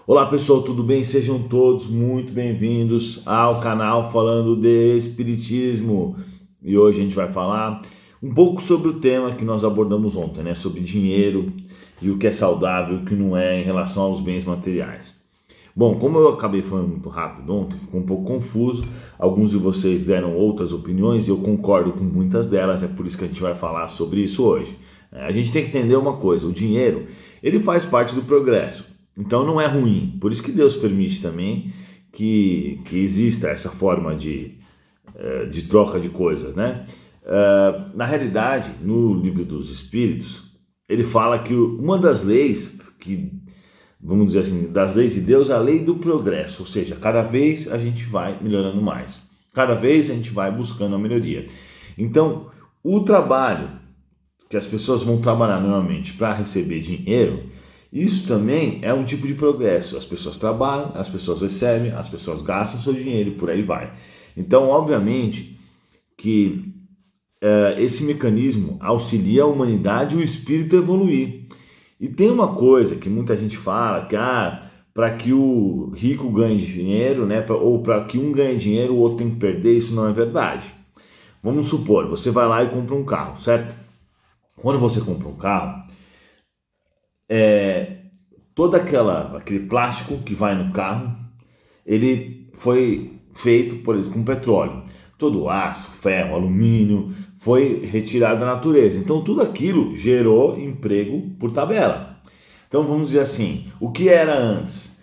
Olá pessoal, tudo bem? Sejam todos muito bem-vindos ao canal falando de Espiritismo. E hoje a gente vai falar um pouco sobre o tema que nós abordamos ontem, né? Sobre dinheiro e o que é saudável e o que não é em relação aos bens materiais. Bom, como eu acabei falando muito rápido ontem, ficou um pouco confuso. Alguns de vocês deram outras opiniões e eu concordo com muitas delas, é por isso que a gente vai falar sobre isso hoje. A gente tem que entender uma coisa, o dinheiro, ele faz parte do progresso. Então não é ruim, por isso que Deus permite também que exista essa forma de troca de coisas, né? Na realidade, no livro dos Espíritos, ele fala que uma das leis, que vamos dizer assim, das leis de Deus, é a lei do progresso, ou seja, cada vez a gente vai melhorando mais, cada vez a gente vai buscando a melhoria. Então, o trabalho que as pessoas vão trabalhar normalmente para receber dinheiro, isso também é um tipo de progresso. As pessoas trabalham, as pessoas recebem, as pessoas gastam seu dinheiro e por aí vai. Então, obviamente, que esse mecanismo auxilia a humanidade e o espírito a evoluir. E tem uma coisa que muita gente fala, que para que o rico ganhe dinheiro, né, ou para que um ganhe dinheiro, o outro tem que perder, isso não é verdade. Vamos supor, você vai lá e compra um carro, certo? Quando você compra um carro, todo aquele plástico que vai no carro, ele foi feito, por exemplo, com petróleo. Todo o aço, ferro, alumínio foi retirado da natureza. Então tudo aquilo gerou emprego por tabela. Então vamos dizer assim, o que era antes?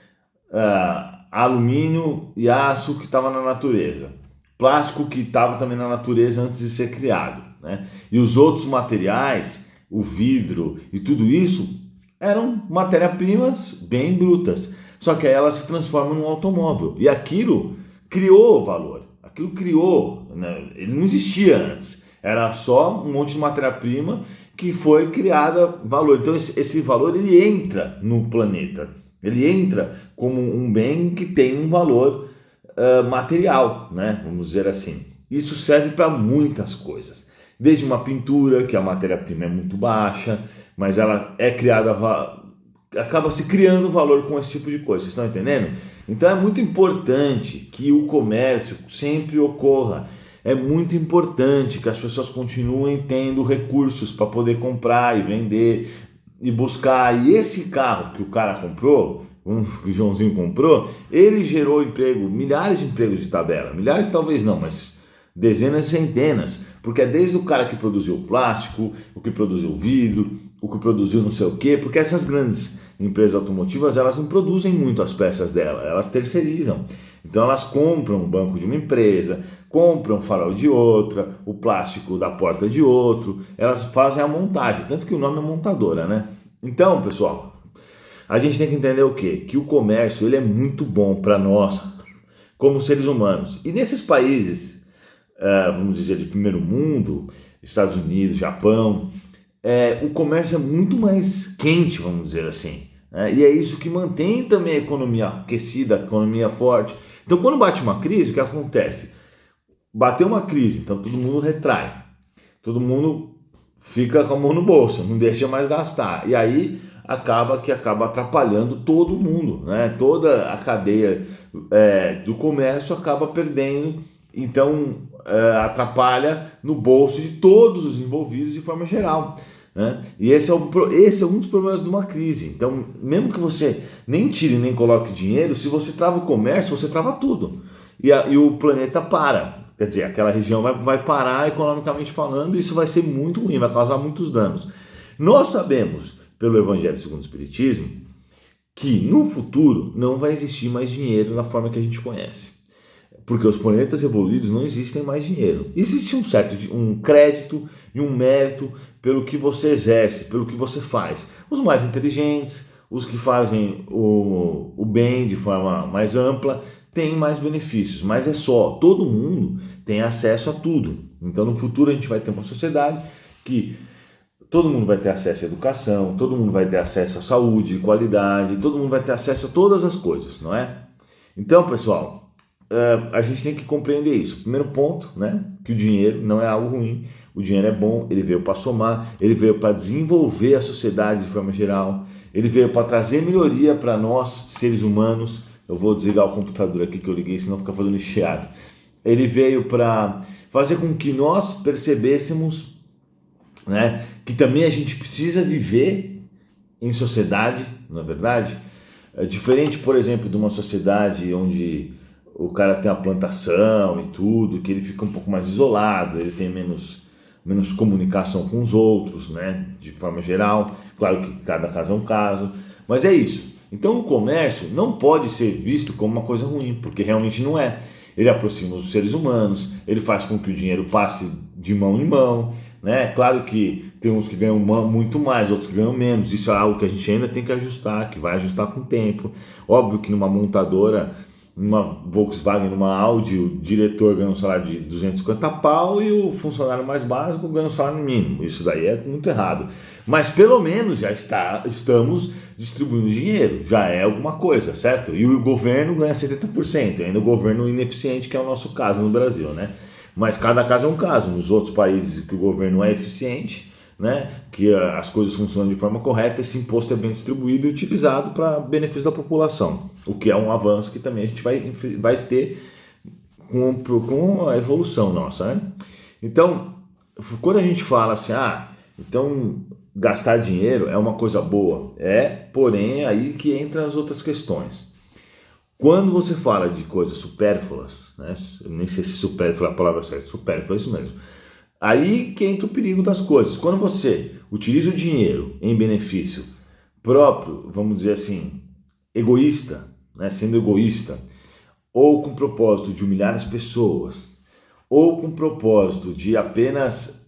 Alumínio e aço que estava na natureza. Plástico que estava também na natureza antes de ser criado, né? E os outros materiais, o vidro e tudo isso, eram matérias-primas bem brutas, só que aí elas se transformam num automóvel, e aquilo criou valor, aquilo criou, né? Ele não existia antes, era só um monte de matéria-prima que foi criada valor. Então esse valor ele entra no planeta, ele entra como um bem que tem um valor material, né? Vamos dizer assim. Isso serve para muitas coisas, desde uma pintura, que a matéria-prima é muito baixa, mas ela é criada, acaba se criando valor com esse tipo de coisa, vocês estão entendendo? Então é muito importante que o comércio sempre ocorra, é muito importante que as pessoas continuem tendo recursos para poder comprar e vender e buscar. E esse carro que o cara comprou, que o Joãozinho comprou, ele gerou emprego, milhares de empregos de tabela, milhares talvez não, mas dezenas e centenas, porque é desde o cara que produziu o plástico, o que produziu o vidro, o que produziu não sei o quê, porque essas grandes empresas automotivas, elas não produzem muito as peças dela, elas terceirizam. Então elas compram um banco de uma empresa, compram o farol de outra, o plástico da porta de outro, elas fazem a montagem, tanto que o nome é montadora, né? Então, pessoal, a gente tem que entender o quê? Que o comércio ele é muito bom para nós, como seres humanos. E nesses países, vamos dizer, de primeiro mundo, Estados Unidos, Japão, o comércio é muito mais quente, vamos dizer assim. E é isso que mantém também a economia aquecida, a economia forte. Então, quando bate uma crise, o que acontece? Bateu uma crise, então todo mundo retrai. Todo mundo fica com a mão no bolso, não deixa mais gastar. E aí acaba atrapalhando todo mundo, né? Toda a cadeia do comércio acaba perdendo, então atrapalha no bolso de todos os envolvidos de forma geral, né? E esse é um dos problemas de uma crise. Então, mesmo que você nem tire nem coloque dinheiro, se você trava o comércio, você trava tudo. E o planeta para. Quer dizer, aquela região vai parar economicamente falando, e isso vai ser muito ruim, vai causar muitos danos. Nós sabemos, pelo Evangelho segundo o Espiritismo, que no futuro não vai existir mais dinheiro na forma que a gente conhece. Porque os planetas evoluídos não existem mais dinheiro. Existe um crédito e um mérito pelo que você exerce, pelo que você faz. Os mais inteligentes, os que fazem o bem de forma mais ampla, têm mais benefícios. Mas é só, todo mundo tem acesso a tudo. Então no futuro a gente vai ter uma sociedade que todo mundo vai ter acesso à educação, todo mundo vai ter acesso à saúde, qualidade, todo mundo vai ter acesso a todas as coisas, não é? Então, pessoal, a gente tem que compreender isso. Primeiro ponto, né, que o dinheiro não é algo ruim, o dinheiro é bom, ele veio para somar, ele veio para desenvolver a sociedade de forma geral, ele veio para trazer melhoria para nós, seres humanos. Eu vou desligar o computador aqui que eu liguei, senão fica fazendo chiado. Ele veio para fazer com que nós percebêssemos, né, que também a gente precisa viver em sociedade, não é verdade? É diferente, por exemplo, de uma sociedade onde o cara tem a plantação e tudo, que ele fica um pouco mais isolado, ele tem menos comunicação com os outros, né, de forma geral. Claro que cada caso é um caso, mas é isso. Então o comércio não pode ser visto como uma coisa ruim, porque realmente não é. Ele aproxima os seres humanos, ele faz com que o dinheiro passe de mão em mão, né? Claro que tem uns que ganham muito mais, outros que ganham menos. Isso é algo que a gente ainda tem que ajustar, que vai ajustar com o tempo. Óbvio que numa montadora, numa Volkswagen, numa Audi, o diretor ganha um salário de 250 pau e o funcionário mais básico ganha um salário mínimo. Isso daí é muito errado. Mas pelo menos já estamos distribuindo dinheiro, já é alguma coisa, certo? E o governo ganha 70%, ainda o governo ineficiente, que é o nosso caso no Brasil, né? Mas cada caso é um caso. Nos outros países que o governo é eficiente, né, que as coisas funcionam de forma correta, esse imposto é bem distribuído e utilizado para benefício da população, o que é um avanço que também a gente vai ter com a evolução nossa, né? Então, quando a gente fala assim, então gastar dinheiro é uma coisa boa, porém aí que entram as outras questões. Quando você fala de coisas supérfluas, né, eu nem sei se supérflua é a palavra certa, supérflua é isso mesmo. Aí que entra o perigo das coisas. Quando você utiliza o dinheiro em benefício próprio, vamos dizer assim, egoísta, né, sendo egoísta, ou com o propósito de humilhar as pessoas, ou com o propósito de apenas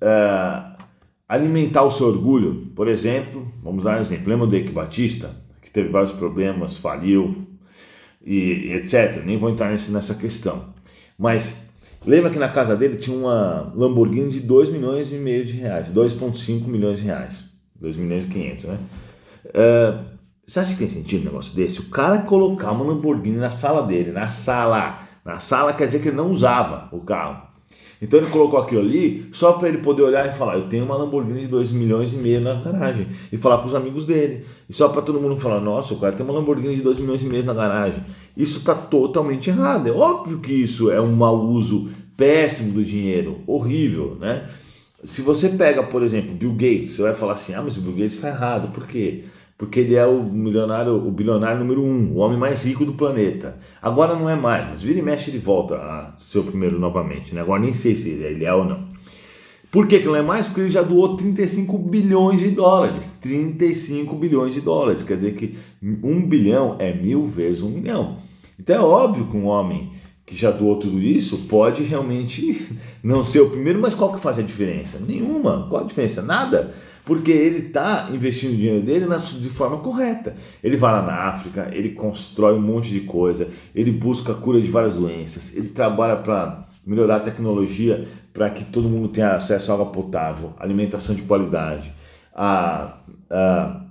alimentar o seu orgulho. Por exemplo, vamos dar um exemplo, lembra do Eike Batista, que teve vários problemas, faliu, e etc. Nem vou entrar nessa questão. Mas lembra que na casa dele tinha uma Lamborghini de 2,5 milhões de reais, 2,5 milhões de reais, 2 milhões e 500, né? Você acha que tem sentido um negócio desse? O cara colocar uma Lamborghini na sala dele, na sala quer dizer que ele não usava o carro. Então ele colocou aquilo ali só para ele poder olhar e falar, eu tenho uma Lamborghini de 2,5 milhões na garagem, e falar para os amigos dele, e só para todo mundo falar, nossa, o cara tem uma Lamborghini de 2,5 milhões na garagem. Isso está totalmente errado. É óbvio que isso é um mau uso péssimo do dinheiro, horrível, né? Se você pega, por exemplo, Bill Gates, você vai falar assim, mas o Bill Gates está errado, por quê? Porque ele é o bilionário número 1, o homem mais rico do planeta. Agora não é mais, mas vira e mexe ele volta a ser o primeiro novamente, né? Agora nem sei se ele é ou não. Por que não é mais? Porque ele já doou 35 bilhões de dólares. 35 bilhões de dólares, quer dizer que 1 bilhão é 1000 vezes 1 milhão. Então é óbvio que um homem que já doou tudo isso pode realmente não ser o primeiro, mas qual que faz a diferença? Nenhuma. Qual a diferença? Nada. Porque ele está investindo o dinheiro dele de forma correta. Ele vai lá na África, ele constrói um monte de coisa, ele busca a cura de várias doenças, ele trabalha para melhorar a tecnologia para que todo mundo tenha acesso à água potável, alimentação de qualidade, a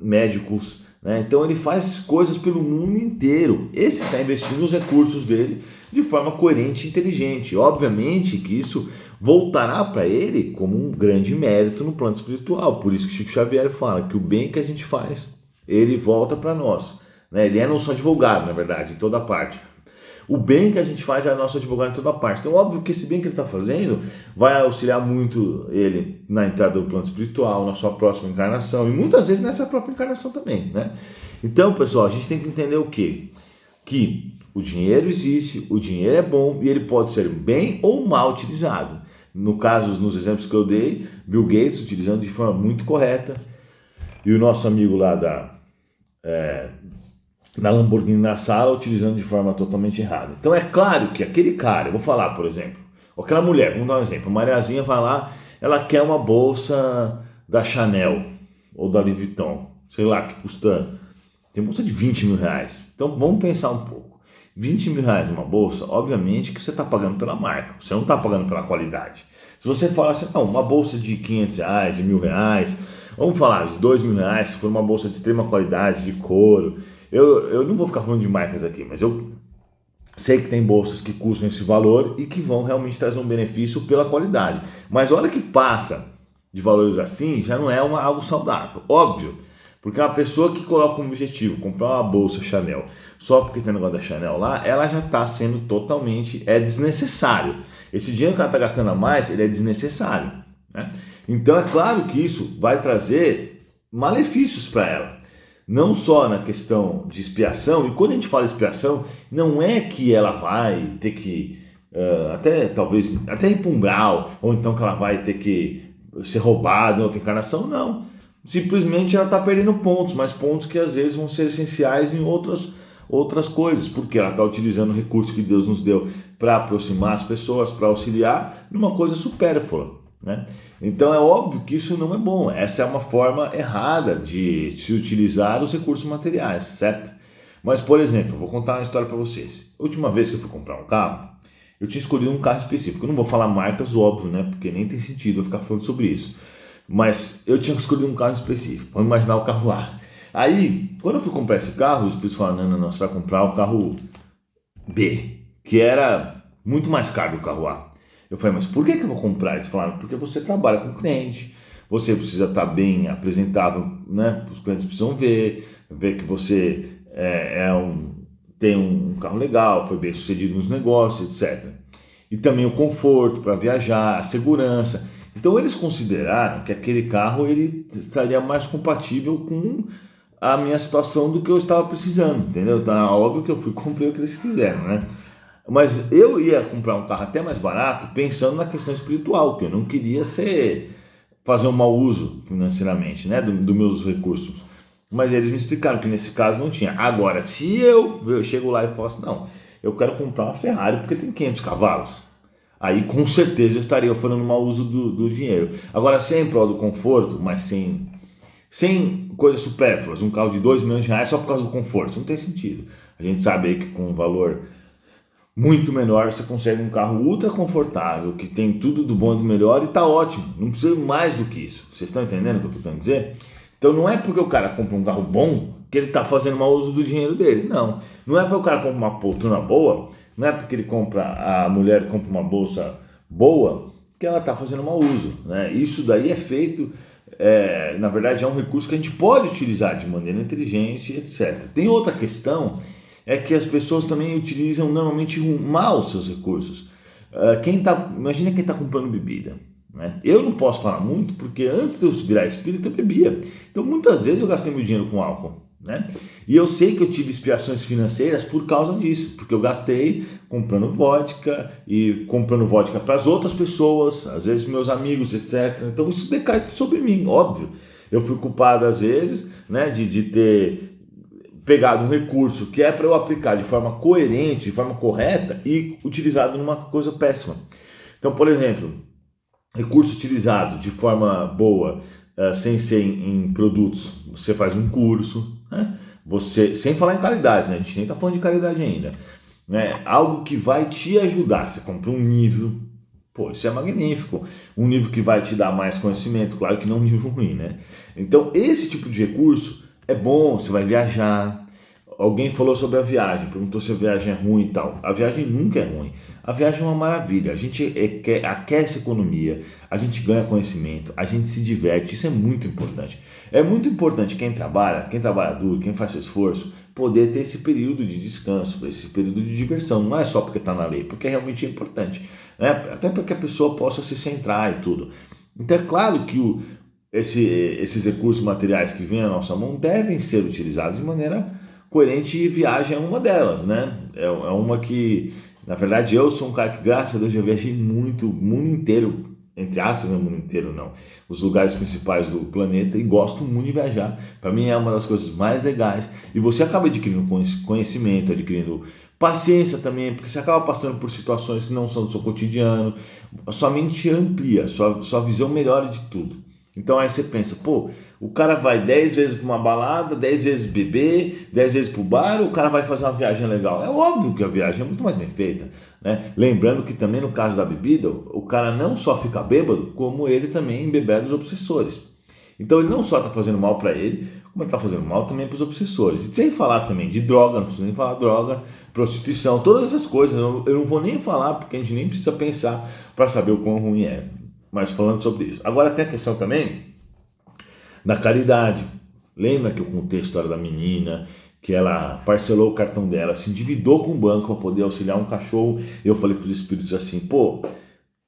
médicos, né? Então ele faz coisas pelo mundo inteiro. Esse está investindo os recursos dele de forma coerente e inteligente. Obviamente que isso voltará para ele como um grande mérito no plano espiritual. Por isso que Chico Xavier fala que o bem que a gente faz, ele volta para nós, né? Ele é nosso advogado, na verdade, em toda parte. O bem que a gente faz é nosso advogado em toda parte. Então, óbvio que esse bem que ele está fazendo vai auxiliar muito ele na entrada do plano espiritual, na sua próxima encarnação, e muitas vezes nessa própria encarnação também, né? Então, pessoal, a gente tem que entender o quê? Que o dinheiro existe, o dinheiro é bom e ele pode ser bem ou mal utilizado. No caso, nos exemplos que eu dei, Bill Gates utilizando de forma muito correta, e o nosso amigo lá da Lamborghini na sala utilizando de forma totalmente errada. Então é claro que aquele cara, eu vou falar, por exemplo, aquela mulher, vamos dar um exemplo, a Mariazinha vai lá, ela quer uma bolsa da Chanel ou da Louis Vuitton, sei lá, que custa, tem bolsa de 20 mil reais. Então vamos pensar um pouco. 20 mil reais uma bolsa, obviamente que você está pagando pela marca, você não está pagando pela qualidade. Se você falar assim, uma bolsa de 500 reais, de 1.000 reais, vamos falar de 2.000 reais, se for uma bolsa de extrema qualidade, de couro, eu não vou ficar falando de marcas aqui, mas eu sei que tem bolsas que custam esse valor e que vão realmente trazer um benefício pela qualidade. Mas a hora que passa de valores assim, já não é algo saudável, óbvio. Porque uma pessoa que coloca como objetivo comprar uma bolsa Chanel só porque tem o negócio da Chanel lá, ela já está sendo totalmente desnecessário. Esse dinheiro que ela está gastando a mais, ele é desnecessário, né? Então é claro que isso vai trazer malefícios para ela. Não só na questão de expiação, e quando a gente fala expiação, não é que ela vai ter que, talvez até ir para um grau, ou então que ela vai ter que ser roubada em outra encarnação, não. Simplesmente ela está perdendo pontos, mas pontos que às vezes vão ser essenciais em outras coisas, porque ela está utilizando o recurso que Deus nos deu para aproximar as pessoas, para auxiliar numa coisa supérflua, né? Então é óbvio que isso não é bom, essa é uma forma errada de se utilizar os recursos materiais, certo? Mas, por exemplo, vou contar uma história para vocês. A última vez que eu fui comprar um carro, eu tinha escolhido um carro específico. Eu não vou falar marcas, óbvio, né? Porque nem tem sentido eu ficar falando sobre isso. Mas eu tinha escolhido um carro específico. Vamos imaginar o carro A. Aí, quando eu fui comprar esse carro, os pessoal falaram, não, você vai comprar o carro B, que era muito mais caro que o carro A. Eu falei, mas por que eu vou comprar? Eles falaram, porque você trabalha com cliente, você precisa estar bem apresentável, né? Os clientes precisam ver que você tem um carro legal, foi bem sucedido nos negócios, etc. E também o conforto para viajar, a segurança. Então eles consideraram que aquele carro ele estaria mais compatível com a minha situação do que eu estava precisando, entendeu? Então é óbvio que eu fui comprei o que eles quiseram, né? Mas eu ia comprar um carro até mais barato pensando na questão espiritual, que eu não queria fazer um mau uso financeiramente, né, dos meus recursos. Mas eles me explicaram que nesse caso não tinha. Agora, se eu chego lá e falo assim, não, eu quero comprar uma Ferrari porque tem 500 cavalos. Aí com certeza eu estaria fazendo mau uso do dinheiro. Agora, sem em prol do conforto, mas sem coisas supérfluas, um carro de 2 milhões de reais só por causa do conforto, isso não tem sentido. A gente sabe aí que com um valor muito menor você consegue um carro ultra confortável, que tem tudo do bom e do melhor e tá ótimo, não precisa mais do que isso. Vocês estão entendendo o que eu estou querendo dizer? Então não é porque o cara compra um carro bom que ele está fazendo mau uso do dinheiro dele, não. Não é porque o cara compra uma poltrona boa, não é porque a mulher compra uma bolsa boa que ela está fazendo mau uso, né? Isso daí é feito, na verdade é um recurso que a gente pode utilizar de maneira inteligente, etc. Tem outra questão, é que as pessoas também utilizam normalmente mal os seus recursos. Imagina quem está comprando bebida, né? Eu não posso falar muito porque antes de eu virar espírita eu bebia. Então muitas vezes eu gastei meu dinheiro com álcool, né? E eu sei que eu tive expiações financeiras por causa disso, porque eu gastei comprando vodka e comprando vodka para as outras pessoas, às vezes meus amigos, etc. Então isso decai sobre mim, óbvio. Eu fui culpado às vezes, né, de ter pegado um recurso que é para eu aplicar de forma coerente, de forma correta e utilizado numa coisa péssima. Então, por exemplo, recurso utilizado de forma boa, sem ser em produtos, você faz um curso, né? Você, sem falar em caridade, né? A gente nem está falando de caridade ainda, né? Algo que vai te ajudar, você compra um livro, pô, isso é magnífico, um livro que vai te dar mais conhecimento, claro que não um livro ruim, né? Então esse tipo de recurso é bom, você vai viajar. Alguém falou sobre a viagem, perguntou se a viagem é ruim e tal. A viagem nunca é ruim. A viagem é uma maravilha. A gente aquece a economia, a gente ganha conhecimento, a gente se diverte. Isso é muito importante. É muito importante quem trabalha duro, quem faz seu esforço, poder ter esse período de descanso, esse período de diversão. Não é só porque está na lei, porque realmente é importante, né? Até para que a pessoa possa se centrar e tudo. Então é claro que esses recursos materiais que vêm à nossa mão devem ser utilizados de maneira coerente e viagem é uma delas, né? É uma que, na verdade, eu sou um cara que, graças a Deus, já viajei muito, o mundo inteiro, entre aspas, não é o mundo inteiro, não, os lugares principais do planeta e gosto muito de viajar. Para mim é uma das coisas mais legais e você acaba adquirindo conhecimento, adquirindo paciência também, porque você acaba passando por situações que não são do seu cotidiano, a sua mente amplia, sua visão melhora de tudo. Então aí você pensa, pô, o cara vai 10 vezes para uma balada, 10 vezes beber, 10 vezes para o bar, o cara vai fazer uma viagem legal. É óbvio que a viagem é muito mais bem feita, né? Lembrando que também no caso da bebida, o cara não só fica bêbado, como ele também embebeda os obsessores. Então ele não só está fazendo mal para ele, como ele está fazendo mal também para os obsessores. E sem falar também de droga, não preciso nem falar droga, prostituição, todas essas coisas. Eu não vou nem falar porque a gente nem precisa pensar para saber o quão ruim é. Mas falando sobre isso. Agora tem a questão também da caridade. Lembra que eu contei a história da menina, que ela parcelou o cartão dela, se endividou com o banco para poder auxiliar um cachorro. Eu falei para os espíritos assim, pô,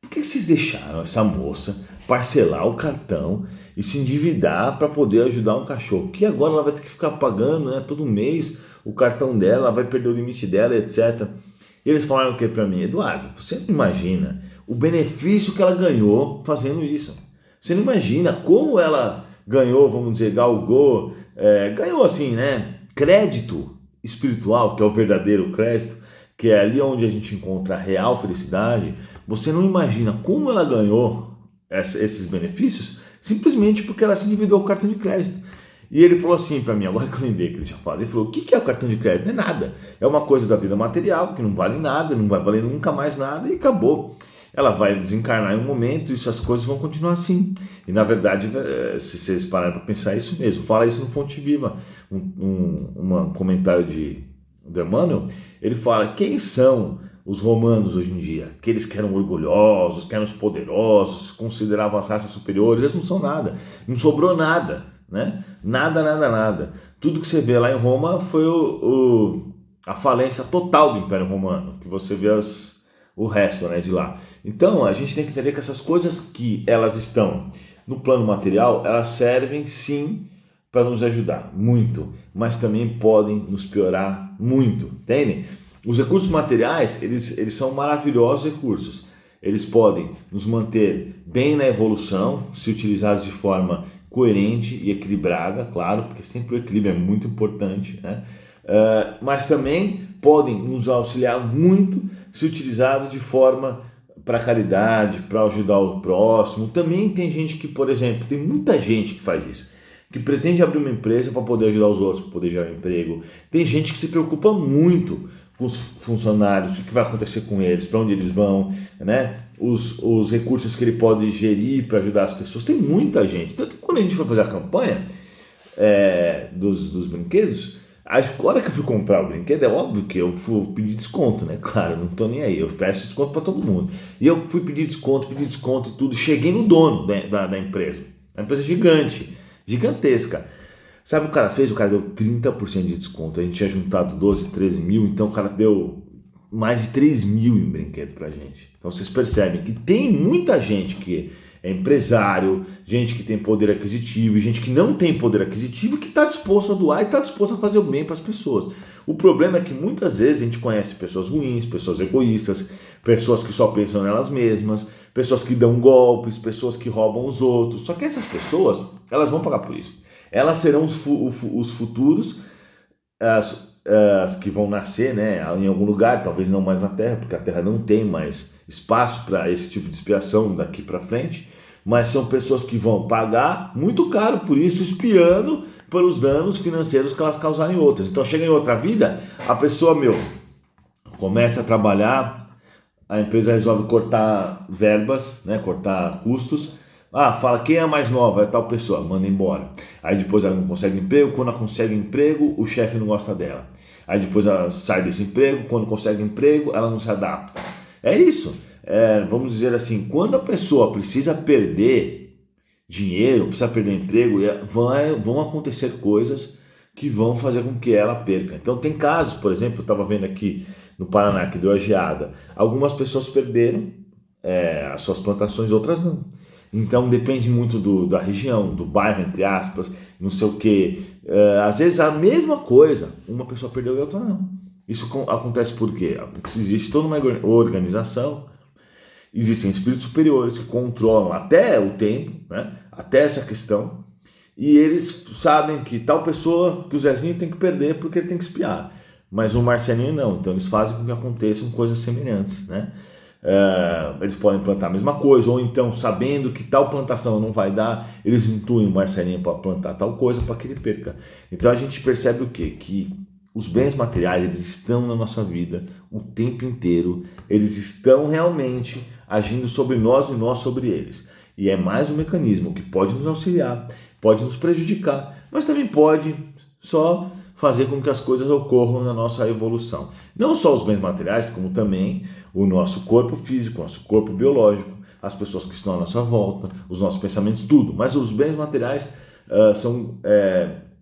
por que vocês deixaram essa moça parcelar o cartão e se endividar para poder ajudar um cachorro? Que agora ela vai ter que ficar pagando, né, todo mês o cartão dela, vai perder o limite dela, etc. E eles falaram o que para mim? Eduardo, você não imagina o benefício que ela ganhou fazendo isso. Você não imagina como ela ganhou, vamos dizer, galgou, ganhou assim, né, crédito espiritual, que é o verdadeiro crédito, que é ali onde a gente encontra a real felicidade. Você não imagina como ela ganhou esses benefícios simplesmente porque ela se endividou com o cartão de crédito. E ele falou assim para mim, agora que eu lembrei que ele tinha falado, ele falou, o que é o cartão de crédito? Não é nada, é uma coisa da vida material que não vale nada, não vai valer nunca mais nada e acabou. Ela vai desencarnar em um momento e essas coisas vão continuar assim. E na verdade, se vocês pararem para pensar, é isso mesmo. Fala isso no Fonte Viva, um comentário do Emmanuel. Ele fala, quem são os romanos hoje em dia? Aqueles que eram orgulhosos, que eram os poderosos, consideravam as raças superiores, eles não são nada. Não sobrou nada, né? Nada. Tudo que você vê lá em Roma foi a falência total do Império Romano, que você vê o resto, né, de lá. Então, a gente tem que entender que essas coisas que elas estão no plano material, elas servem sim para nos ajudar muito, mas também podem nos piorar muito, entendem? Os recursos materiais, eles são maravilhosos recursos. Eles podem nos manter bem na evolução, se utilizados de forma coerente e equilibrada, claro, porque sempre o equilíbrio é muito importante, né? Mas também podem nos auxiliar muito se utilizados de forma para caridade, para ajudar o próximo. Também tem gente que, por exemplo, tem muita gente que faz isso, que pretende abrir uma empresa para poder ajudar os outros, para poder gerar emprego. Tem gente que se preocupa muito com os funcionários, o que vai acontecer com eles, para onde eles vão, né? Os recursos que ele pode gerir para ajudar as pessoas. Tem muita gente. Tanto que quando a gente foi fazer a campanha dos brinquedos, a hora que eu fui comprar o brinquedo, é óbvio que eu fui pedir desconto, né? Claro, não tô nem aí, eu peço desconto para todo mundo. E eu fui pedir desconto e tudo. Cheguei no dono da empresa. É uma empresa gigantesca. Sabe o cara fez? O cara deu 30% de desconto. A gente tinha juntado 12, 13 mil, então o cara deu mais de 3 mil em brinquedo pra gente. Então vocês percebem que tem muita gente que é empresário, gente que tem poder aquisitivo, gente que não tem poder aquisitivo, que está disposto a doar e está disposto a fazer o bem para as pessoas. O problema é que muitas vezes a gente conhece pessoas ruins, pessoas egoístas, pessoas que só pensam nelas mesmas, pessoas que dão golpes, pessoas que roubam os outros. Só que essas pessoas, elas vão pagar por isso. Elas serão os futuros, as que vão nascer, né, em algum lugar, talvez não mais na Terra, porque a Terra não tem mais espaço para esse tipo de expiação daqui para frente, mas são pessoas que vão pagar muito caro por isso, espiando pelos danos financeiros que elas causaram em outras. Então chega em outra vida, a pessoa, começa a trabalhar, a empresa resolve cortar verbas, né, cortar custos. Fala, quem é a mais nova? É tal pessoa, manda embora. Aí depois ela não consegue emprego, quando ela consegue emprego, o chefe não gosta dela. Aí depois ela sai desse emprego, quando consegue emprego, ela não se adapta. É isso, vamos dizer assim, quando a pessoa precisa perder dinheiro, precisa perder emprego, vão acontecer coisas que vão fazer com que ela perca. Então tem casos, por exemplo, eu estava vendo aqui no Paraná, que deu a geada, algumas pessoas perderam as suas plantações, outras não. Então depende muito da região, do bairro, entre aspas, não sei o que. Às vezes a mesma coisa, uma pessoa perdeu e outra não. Isso acontece por quê? Porque existe toda uma organização, existem espíritos superiores que controlam até o tempo, né? Até essa questão, e eles sabem que tal pessoa, que o Zezinho tem que perder porque ele tem que espiar, mas o Marcelinho não. Então eles fazem com que aconteçam coisas semelhantes, né? Eles podem plantar a mesma coisa, ou então sabendo que tal plantação não vai dar, eles intuem o Marcelinho para plantar tal coisa para que ele perca. Então a gente percebe o quê? Que os bens materiais, eles estão na nossa vida o tempo inteiro, eles estão realmente agindo sobre nós e nós sobre eles. E é mais um mecanismo que pode nos auxiliar, pode nos prejudicar, mas também pode só fazer com que as coisas ocorram na nossa evolução. Não só os bens materiais, como também o nosso corpo físico, o nosso corpo biológico, as pessoas que estão à nossa volta, os nossos pensamentos, tudo. Mas os bens materiais são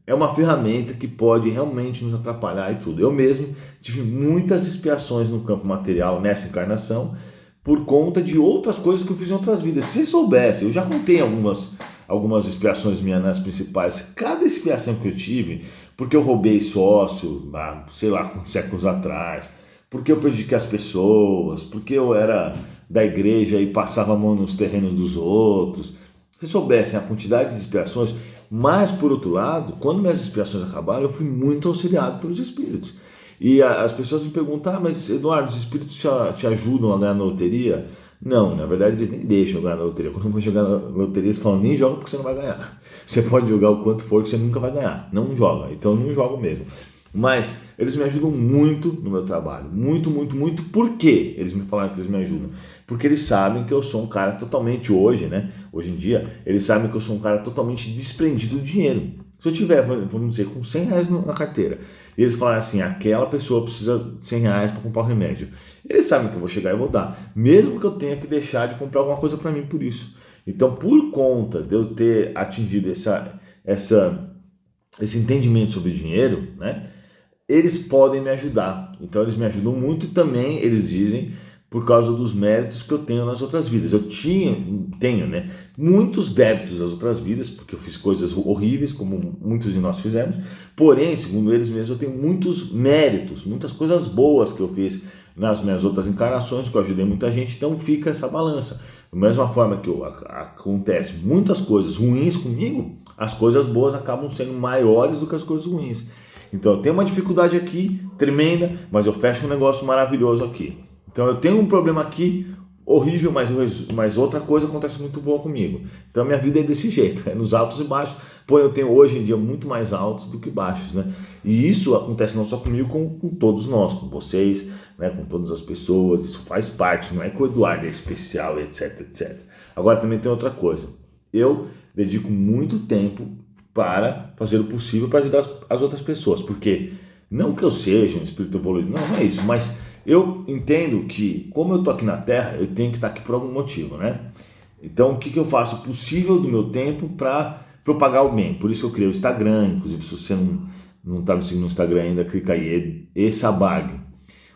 é uma ferramenta que pode realmente nos atrapalhar e tudo. Eu mesmo tive muitas expiações no campo material nessa encarnação por conta de outras coisas que eu fiz em outras vidas. Se soubesse, eu já contei algumas expiações minhas nas principais. Cada expiação que eu tive, porque eu roubei sócio, sei lá, séculos atrás, porque eu prejudiquei as pessoas, porque eu era da igreja e passava a mão nos terrenos dos outros. Se soubessem a quantidade de expiações, mas por outro lado, quando minhas expiações acabaram, eu fui muito auxiliado pelos espíritos. E as pessoas me perguntam, mas Eduardo, os espíritos te ajudam a ganhar na loteria? Não, na verdade eles nem deixam eu ganhar na loteria. Quando eu vou jogar na loteria, eles falam, nem joga porque você não vai ganhar. Você pode jogar o quanto for que você nunca vai ganhar. Não joga, então eu não jogo mesmo. Mas eles me ajudam muito no meu trabalho. Muito, muito, muito. Por quê? Eles me falaram que eles me ajudam. Porque eles sabem que eu sou um cara totalmente hoje, né? Hoje em dia, eles sabem que eu sou um cara totalmente desprendido do dinheiro. Se eu tiver, vamos dizer, com 100 reais na carteira, e eles falam assim, aquela pessoa precisa de 100 reais para comprar o remédio. Eles sabem que eu vou chegar e vou dar. Mesmo que eu tenha que deixar de comprar alguma coisa para mim por isso. Então, por conta de eu ter atingido esse entendimento sobre dinheiro, né? Eles podem me ajudar. Então eles me ajudam muito também, eles dizem, por causa dos méritos que eu tenho nas outras vidas. Eu tenho, né, muitos débitos nas outras vidas, porque eu fiz coisas horríveis, como muitos de nós fizemos. Porém, segundo eles mesmos, eu tenho muitos méritos, muitas coisas boas que eu fiz nas minhas outras encarnações, que eu ajudei muita gente. Então fica essa balança. Da mesma forma que acontece muitas coisas ruins comigo, as coisas boas acabam sendo maiores do que as coisas ruins. Então eu tenho uma dificuldade aqui, tremenda, mas eu fecho um negócio maravilhoso aqui. Então eu tenho um problema aqui, horrível, mas outra coisa acontece muito boa comigo. Então a minha vida é desse jeito, é nos altos e baixos, porém eu tenho hoje em dia muito mais altos do que baixos, né? E isso acontece não só comigo, com todos nós, com vocês, né? Com todas as pessoas, isso faz parte, não é que o Eduardo é especial, etc, etc. Agora também tem outra coisa, eu dedico muito tempo para fazer o possível para ajudar as outras pessoas, porque não que eu seja um espírito evoluído, não é isso, mas eu entendo que como eu estou aqui na Terra, eu tenho que estar aqui por algum motivo, né? Então o que eu faço o possível do meu tempo para propagar o bem? Por isso eu criei o Instagram, inclusive se você não está me seguindo no Instagram ainda, clica aí, Sabag.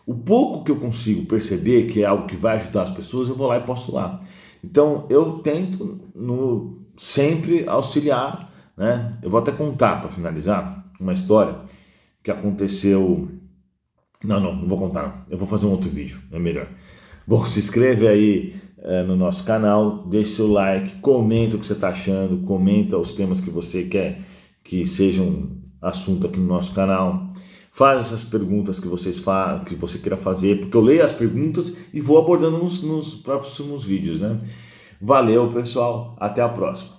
O pouco que eu consigo perceber que é algo que vai ajudar as pessoas, eu vou lá e posto lá. Então eu tento sempre auxiliar, né? Eu vou até contar, para finalizar, uma história que aconteceu. Não vou contar, não. Eu vou fazer um outro vídeo, é melhor. Bom, se inscreve aí no nosso canal, deixe seu like, comenta o que você está achando, comenta os temas que você quer que sejam assunto aqui no nosso canal. Faz essas perguntas que você queira fazer, porque eu leio as perguntas e vou abordando nos próximos vídeos, né? Valeu, pessoal, até a próxima.